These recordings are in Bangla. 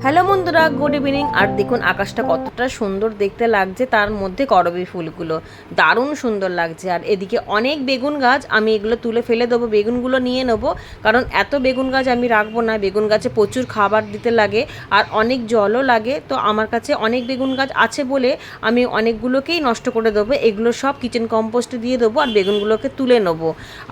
হ্যালো বন্ধুরা, গুড ইভিনিং। আর দেখুন আকাশটা কতটা সুন্দর দেখতে লাগছে, তার মধ্যে করবী ফুলগুলো দারুণ সুন্দর লাগছে। আর এদিকে অনেক বেগুন গাছ, আমি এগুলো তুলে ফেলে দেবো, বেগুনগুলো নিয়ে নেবো, কারণ এত বেগুন গাছ আমি রাখবো না। বেগুন গাছে প্রচুর খাবার দিতে লাগে আর অনেক জলও লাগে, তো আমার কাছে অনেক বেগুন গাছ আছে বলে আমি অনেকগুলোকেই নষ্ট করে দেবো। এগুলো সব কিচেন কম্পোস্টে দিয়ে দেবো আর বেগুনগুলোকে তুলে নেবো।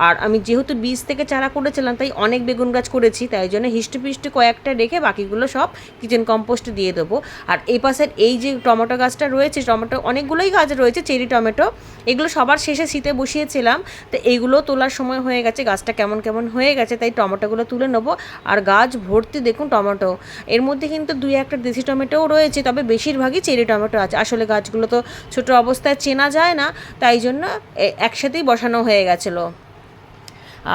আর আমি যেহেতু বীজ থেকে চারা করেছিলাম, তাই অনেক বেগুন গাছ করেছি, তাই জন্য হিষ্টপিষ্ট কয়েকটা রেখে বাকিগুলো সব কিচেন কম্পোস্ট দিয়ে দেবো। আর এই পাশের এই যে টমেটো গাছটা রয়েছে, টমেটো অনেকগুলোই গাছ রয়েছে, চেরি টমেটো, এগুলো সবার শেষে শীতে বসিয়েছিলাম, তো এইগুলো তোলার সময় হয়ে গেছে, গাছটা কেমন কেমন হয়ে গেছে, তাই টমেটোগুলো তুলে নেবো। আর গাছ ভর্তি দেখুন টমেটো, এর মধ্যে কিন্তু দুই একটা দেশি টমেটোও রয়েছে, তবে বেশিরভাগই চেরি টমেটো আছে। আসলে গাছগুলো তো ছোটো অবস্থায় চেনা যায় না, তাই জন্য একসাথেই বসানো হয়ে গেছিলো।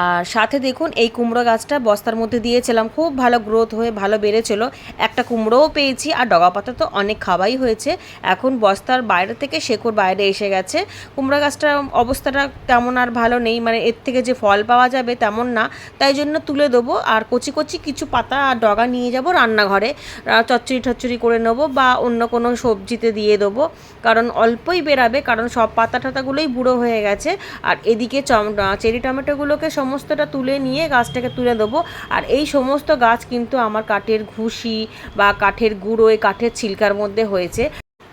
আর সাথে দেখুন এই কুমড়ো গাছটা বস্তার মধ্যে দিয়েছিলাম, খুব ভালো গ্রোথ হয়ে ভালো বেড়েছিল। একটা কুমড়োও পেয়েছি, আর ডগা পাতা তো অনেক খাওয়াই হয়েছে। এখন বস্তার বাইরে থেকে শেকড় বাইরে এসে গেছে। কুমড়ো গাছটার অবস্থাটা তেমন আর ভালো নেই, মানে এর থেকে যে ফল পাওয়া যাবে তেমন না, তাই জন্য তুলে দেবো। আর কচি কচি কিছু পাতা আর ডগা নিয়ে যাব রান্নাঘরে, চচ্চড়ি টচ্চড়ি করে নেবো বা অন্য কোনো সবজিতে দিয়ে দেবো, কারণ অল্পই বেরাবে, কারণ সব পাতা টাতাগুলোই বুড়ো হয়ে গেছে। আর এদিকে চেরি টমেটোগুলোকে সমস্তটা তুলে নিয়ে গাছটাকে তুলে দেবো। আর এই সমস্ত গাছ কিন্তু আমার কাঠের ঘুষি বা কাঠের গুঁড়ো, কাঠের ছিলকার মধ্যে হয়েছে।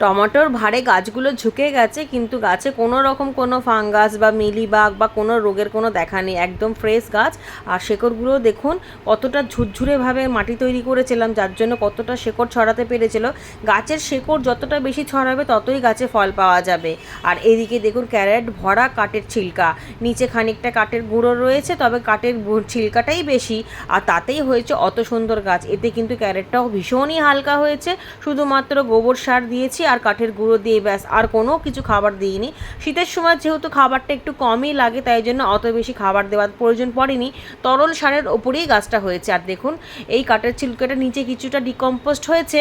টমেটোর ভারে গাছগুলো ঝুঁকে গেছে, কিন্তু গাছে কোনো রকম কোনো ফাঙ্গাস বা মিলিবাগ বা কোনো রোগের কোনো দেখা নেই, একদম ফ্রেশ গাছ। আর শেকড়গুলো দেখুন কতটা ঝুরঝুরেভাবে মাটি তৈরি করেছিলাম, যার জন্য কতটা শেকড় ছড়াতে পেরেছিল। গাছের শেকড় যতটা বেশি ছড়াবে ততই গাছে ফল পাওয়া যাবে। আর এদিকে দেখুন ক্যারেট ভরা কাঠের ছিলকা, নিচে খানিকটা কাঠের গুঁড়ো রয়েছে, তবে কাঠের ছিলকাটাই বেশি, আর তাতেই হয়েছে অত সুন্দর গাছ। এতে কিন্তু ক্যারেটটাও ভীষণই হালকা হয়েছে, শুধুমাত্র গোবর সার দিয়েছি আর কাঠের গুঁড়ো দিয়ে, ব্যাস, আর কোনো কিছু খাবার দিইনি। শীতের সময় যেহেতু খাবারটা একটু কমই লাগে, তাই জন্য অত বেশি খাবার দেওয়ার প্রয়োজন পড়েনি, তরল সারের ওপরেই গাছটা হয়েছে। আর দেখুন এই কাঠের ছিলকাটা নিচে কিছুটা ডিকম্পোস্ট হয়েছে,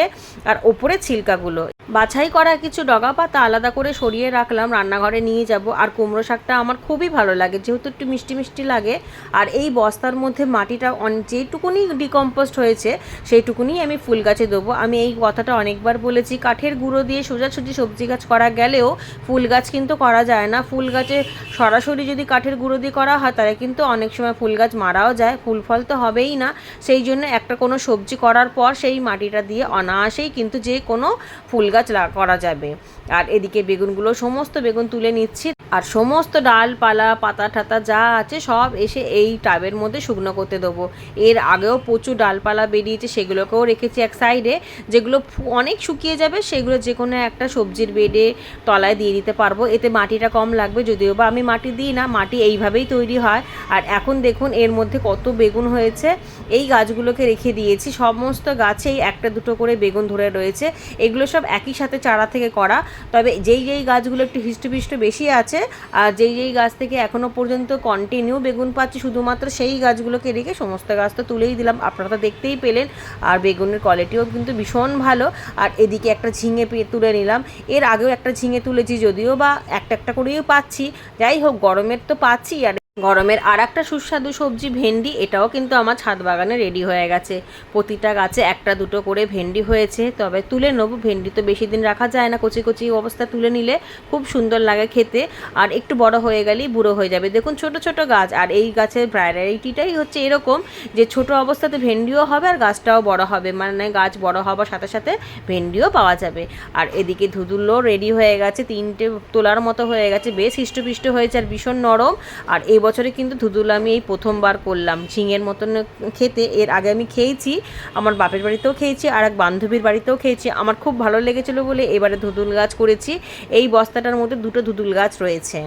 আর ওপরে ছিলকাগুলো বাছাই করা কিছু ডগা পাতা আলাদা করে সরিয়ে রাখলাম, রান্নাঘরে নিয়ে যাব। আর কুমড়ো শাকটা আমার খুবই ভালো লাগে, যেহেতু একটু মিষ্টি মিষ্টি লাগে। আর এই বস্তার মধ্যে মাটিটা যেটুকুনি ডিকম্পোস্ট হয়েছে সেইটুকুনি আমি ফুল গাছে দেবো। আমি এই কথাটা অনেকবার বলেছি, কাঠের গুঁড়ো দিয়ে সোজাসুজি সবজি গাছ করা গেলেও ফুল গাছ কিন্তু করা যায় না। ফুল গাছে সরাসরি যদি কাঠের গুঁড়ো দিয়ে করা হয়, তাহলে কিন্তু অনেক সময় ফুল গাছ মারাও যায়, ফুল ফল তো হবেই না। সেই জন্য একটা কোনো সবজি করার পর সেই মাটিটা দিয়ে অনায়াসেই কিন্তু যে কোনো ফুল গাছ করা যাবে। আর এদিকে বেগুনগুলো, সমস্ত বেগুন তুলে নিচ্ছি, আর সমস্ত ডালপালা পাতা ঠাতা যা আছে সব এসে এই টাবের মধ্যে শুকনো করতে দেবো। এর আগেও প্রচুর ডালপালা বেরিয়েছে, সেগুলোকেও রেখেছি এক সাইডে, যেগুলো অনেক শুকিয়ে যাবে সেগুলো যে কোনো একটা সবজির বেডে তলায় দিয়ে দিতে পারবো। এতে মাটিটা কম লাগবে, যদিও বা আমি মাটি দিই না, মাটি এইভাবেই তৈরি হয়। আর এখন দেখুন এর মধ্যে কত বেগুন হয়েছে, এই গাছগুলোকে রেখে দিয়েছি, সমস্ত গাছেই একটা দুটো করে বেগুন ধরে রয়েছে। এগুলো সব একই সাথে চারা থেকে করা, তবে যেই যেই গাছগুলো একটু হিষ্টপিষ্ট বেশি আছে আর যেই যেই গাছ থেকে এখনও পর্যন্ত কন্টিনিউ বেগুন পাচ্ছি, শুধুমাত্র সেই গাছগুলোকে রেখে সমস্ত গাছ তো তুলেই দিলাম, আপনারা তো দেখতেই পেলেন। আর বেগুনের কোয়ালিটিও কিন্তু ভীষণ ভালো। আর এদিকে একটা ঝিঙে তুলে নিলাম, এর আগেও একটা ঝিঙে তুলেছি, যদিও বা একটা একটা করেও পাচ্ছি, যাই হোক গরমের তো পাচ্ছি। আর গরমের আর একটা সুস্বাদু সবজি ভেন্ডি, এটাও কিন্তু আমার ছাদ বাগানে রেডি হয়ে গেছে। প্রতিটা গাছে একটা দুটো করে ভেন্ডি হয়েছে, তবে তুলে নেবো, ভেন্ডি তো বেশি দিন রাখা যায় না, কচি কচি অবস্থা তুলে নিলে খুব সুন্দর লাগে খেতে, আর একটু বড় হয়ে গেলেই বুড়ো হয়ে যাবে। দেখুন ছোট ছোট গাছ, আর এই গাছের ভ্যারাইটিটাই হচ্ছে এরকম যে ছোট অবস্থাতে ভেন্ডিও হবে আর গাছটাও বড় হবে, মানে গাছ বড় হওয়ার সাথে সাথে ভেন্ডিও পাওয়া যাবে। আর এদিকে ধুদুলো রেডি হয়ে গেছে, 3টে তোলার মতো হয়ে গেছে, বেশ হিষ্টপিষ্ট হয়েছে আর ভীষণ নরম। আর এই বছরে কিন্তু ধুদুল আমি এই প্রথমবার করলাম ঝিঙের মতন খেতে। এর আগে আমি খেয়েছি, আমার বাপের বাড়িতেও খেয়েছি আর এক বান্ধবীর বাড়িতেও খেয়েছি, আমার খুব ভালো লেগেছিলো বলে এবারে ধুদুল গাছ করেছি। এই বস্তাটার মধ্যে 2টো ধুদুল গাছ রয়েছে।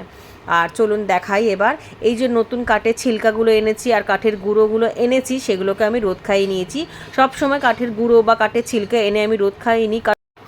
আর চলুন দেখাই এবার, এই যে নতুন কাঠের ছিলকাগুলো এনেছি আর কাঠের গুঁড়োগুলো এনেছি, সেগুলোকে আমি রোদ খাইয়ে নিয়েছি। সব সময় কাঠের গুঁড়ো বা কাঠের ছিলকা এনে আমি রোদ খাইয়ে নিই,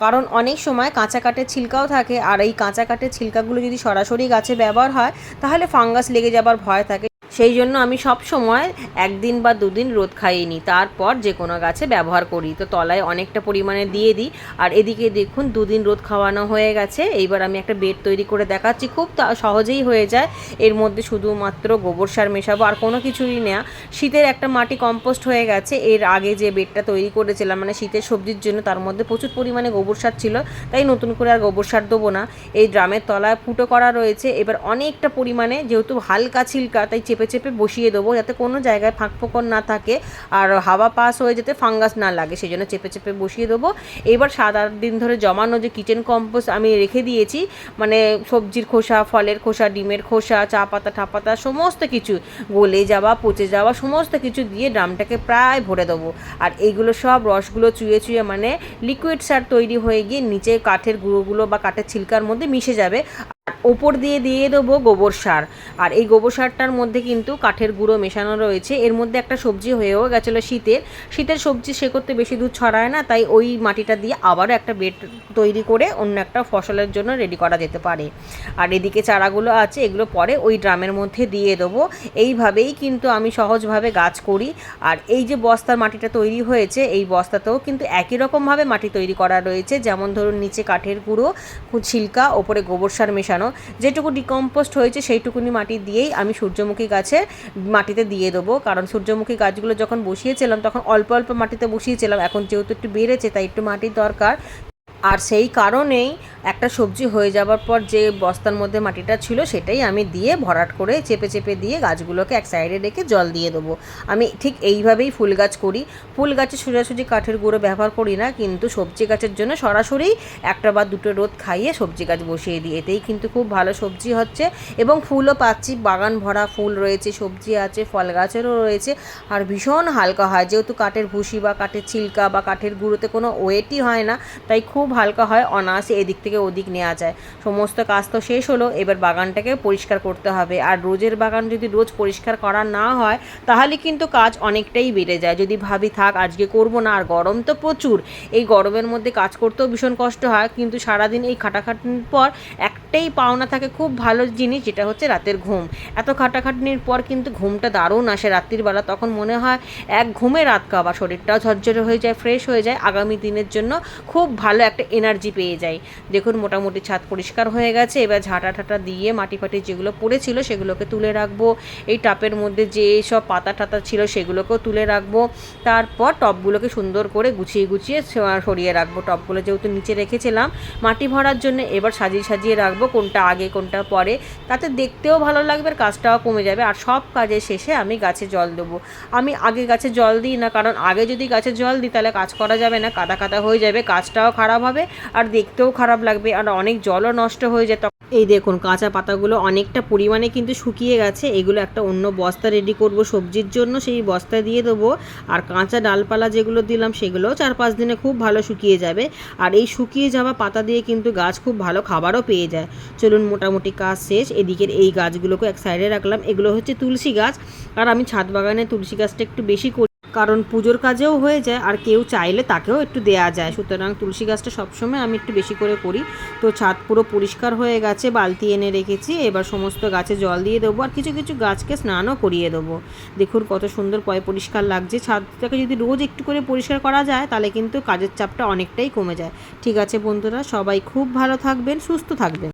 কারণ অনেক সময় কাঁচা কাঠের ছিলকাও থাকে, আর এই কাঁচা কাঠের ছিলকাগুলো যদি সরাসরি গাছে ব্যবহার হয় তাহলে ফাঙ্গাস লেগে যাবার ভয় থাকে। সেই জন্য আমি সব সময় একদিন বা দুদিন রোদ খাইয়ে নিই, তারপর যে কোনো গাছে ব্যবহার করি। তো তলায় অনেকটা পরিমাণে দিয়ে দিই। আর এদিকে দেখুন দুদিন রোদ খাওয়ানো হয়ে গেছে। এইবার আমি একটা বেড তৈরি করে দেখাচ্ছি, খুব সহজেই হয়ে যায়। এর মধ্যে শুধুমাত্র গোবর সার মেশাবো, আর কোনো কিছুই না। শীতের একটা মাটি কম্পোস্ট হয়ে গেছে। এর আগে যে বেডটা তৈরি করেছিলাম মানে শীতের সবজির জন্য, তার মধ্যে প্রচুর পরিমাণে গোবর সার ছিল, তাই নতুন করে আর গোবর সার দেবো না। এই ড্রামের তলায় ফুটো করা রয়েছে। এবার অনেকটা পরিমাণে, যেহেতু হালকা ছিলকা, তাই চেপে চেপে বসিয়ে দেবো, যাতে কোনো জায়গায় ফাঁক ফোকর না থাকে আর হাওয়া পাস হয়ে যেতে ফাঙ্গাস না লাগে, সেই জন্য চেপে চেপে বসিয়ে দেবো। এবার 7-8 দিন ধরে জমানো যে কিচেন কম্পোস্ট আমি রেখে দিয়েছি, মানে সবজির খোসা, ফলের খোসা, ডিমের খোসা, চা পাতা ঠাপাতা সমস্ত কিছু, গলে যাওয়া পচে যাওয়া সমস্ত কিছু দিয়ে ড্রামটাকে প্রায় ভরে দেবো। আর এইগুলো সব রসগুলো চুয়ে চুয়ে মানে লিকুইড সার তৈরি হয়ে গিয়ে নিচে কাঠের গুঁড়োগুলো বা কাঠের ছিলকার মধ্যে মিশে যাবে। ওপর দিয়ে দিয়ে দেবো গোবর সার। আর এই গোবর সারটার মধ্যে কিন্তু কাঠের গুঁড়ো মেশানো রয়েছে। এর মধ্যে একটা সবজি হয়েও গেছিলো শীতের সবজি, সে করতে বেশি দুধ ছড়ায় না, তাই ওই মাটিটা দিয়ে আবারও একটা বেড তৈরি করে অন্য একটা ফসলের জন্য রেডি করা যেতে পারে। আর এদিকে চারাগুলো আছে, এগুলো পরে ওই ড্রামের মধ্যে দিয়ে দেবো। এইভাবেই কিন্তু আমি সহজভাবে গাছ করি। আর এই যে বস্তার মাটিটা তৈরি হয়েছে, এই বস্তাতেও কিন্তু একই রকমভাবে মাটি তৈরি করা রয়েছে। যেমন ধরুন নিচে কাঠের গুঁড়ো, ছিলকা, ওপরে গোবর সার মেশানো, যেটুকু ডিকম্পোস্ট হয়েছে সেইটুকুনি মাটি দিয়েই আমি সূর্যমুখী গাছে মাটিতে দিয়ে দেবো। কারণ সূর্যমুখী গাছগুলো যখন বসিয়েছিলাম তখন অল্প অল্প মাটিতে বসিয়েছিলাম, এখন যেহেতু একটু বেড়েছে তাই একটু মাটির দরকার। আর সেই কারণেই একটা সবজি হয়ে যাওয়ার পর যে বস্তার মধ্যে মাটিটা ছিল সেটাই আমি দিয়ে ভরাট করে চেপে চেপে দিয়ে গাছগুলোকে এক সাইডে রেখে জল দিয়ে দেবো। আমি ঠিক এইভাবেই ফুল গাছ করি। ফুল গাছে সোজাসুজি কাঠের গুঁড়ো ব্যবহার করি না, কিন্তু সবজি গাছের জন্য সরাসরি একটা বা দুটো রোদ খাইয়ে সবজি গাছ বসিয়ে দিই। এতেই কিন্তু খুব ভালো সবজি হচ্ছে এবং ফুলও পাচ্ছি, বাগান ভরা ফুল রয়েছে, সবজি আছে, ফল গাছেরও রয়েছে। আর ভীষণ হালকা হয়, যেহেতু কাঠের ভুসি বা কাঠের ছিলকা বা কাঠের গুঁড়োতে কোনো ওয়েটই হয় না, তাই খুব হালকা হয়, অনায়াসে এদিক থেকে ওদিক নেওয়া যায়। সমস্ত কাজ তো শেষ হলো, এবার বাগানটাকে পরিষ্কার করতে হবে। আর রোজের বাগান যদি রোজ পরিষ্কার করা না হয় তাহলে কিন্তু কাজ অনেকটাই বেড়ে যায়। যদি ভাবি থাক আজকে করব না, আর গরম তো প্রচুর, এই গরমের মধ্যে কাজ করতেও ভীষণ কষ্ট হয়, কিন্তু সারাদিন এই খাটাখাটনির পর একটাই পাওনা থাকে, খুব ভালো জিনিস, যেটা হচ্ছে রাতের ঘুম। এত খাটাখাটনির পর কিন্তু ঘুমটা দারুণ আসে রাত্রির বেলা, তখন মনে হয় এক ঘুমে রাত কাবা, শরীরটাও ঝরঝরে হয়ে যায়, ফ্রেশ হয়ে যায়, আগামী দিনের জন্য খুব ভালো একটা এনার্জি পেয়ে যাই। দেখুন মোটামুটি ছাদ পরিষ্কার হয়ে গেছে। এবার ঝাঁটা ঠাটা দিয়ে মাটি ফাটি যেগুলো পড়েছিল সেগুলোকে তুলে রাখবো। এই টাপের মধ্যে যে সব পাতা টাতা ছিল সেগুলোকেও তুলে রাখবো। তারপর টবগুলোকে সুন্দর করে গুছিয়ে গুছিয়ে সরিয়ে রাখবো। টবগুলো যেহেতু নিচে রেখেছিলাম মাটি ভরার জন্য, এবার সাজিয়ে সাজিয়ে রাখবো, কোনটা আগে কোনটা পরে, তাতে দেখতেও ভালো লাগবে আর কাজটাও কমে যাবে। আর সব কাজের শেষে আমি গাছে জল দেবো। আমি আগে গাছে জল দিই না, কারণ আগে যদি গাছে জল দিই তাহলে কাজ করা যাবে না, কাদা কাদা হয়ে যাবে, কাজটাও খারাপ হবে আর দেখতেও খারাপ লাগবে, আর অনেক জলও নষ্ট হয়ে যায়। এই দেখুন কাঁচা পাতাগুলো অনেকটা পরিমাণে কিন্তু শুকিয়ে গেছে। এগুলো একটা অন্য বস্তা রেডি করব সবজির জন্য, সেই বস্তায় দিয়ে দেবো। আর কাঁচা ডালপালা যেগুলো দিলাম সেগুলোও 4-5 দিনে খুব ভালো শুকিয়ে যাবে। আর এই শুকিয়ে যাওয়া পাতা দিয়ে কিন্তু গাছ খুব ভালো খাবারও পেয়ে যায়। চলুন মোটামুটি কাজ শেষ। এদিকের এই গাছগুলোকে এক সাইডে রাখলাম। এগুলো হচ্ছে তুলসী গাছ, আর আমি ছাদ বাগানে তুলসী গাছটা একটু বেশি করি, কারণ পুজোর কাজেও হয়ে যায় আর কেউ চাইলে তাকেও একটু দেয়া যায়, সুতরাং তুলসী গাছটা সবসময় আমি একটু বেশি করে করি। তো ছাদ পুরো পরিষ্কার হয়ে গেছে, বালতি এনে রেখেছি। এবার সমস্ত গাছে জল দিয়ে দেবো, আর কিছু কিছু গাছকে স্নানও করিয়ে দেবো। দেখুন কত সুন্দর পরিষ্কার লাগছে। ছাদটাকে যদি রোজ একটু করে পরিষ্কার করা যায় তাহলে কিন্তু কাজের চাপটা অনেকটাই কমে যায়। ঠিক আছে বন্ধুরা, সবাই খুব ভালো থাকবেন, সুস্থ থাকবেন।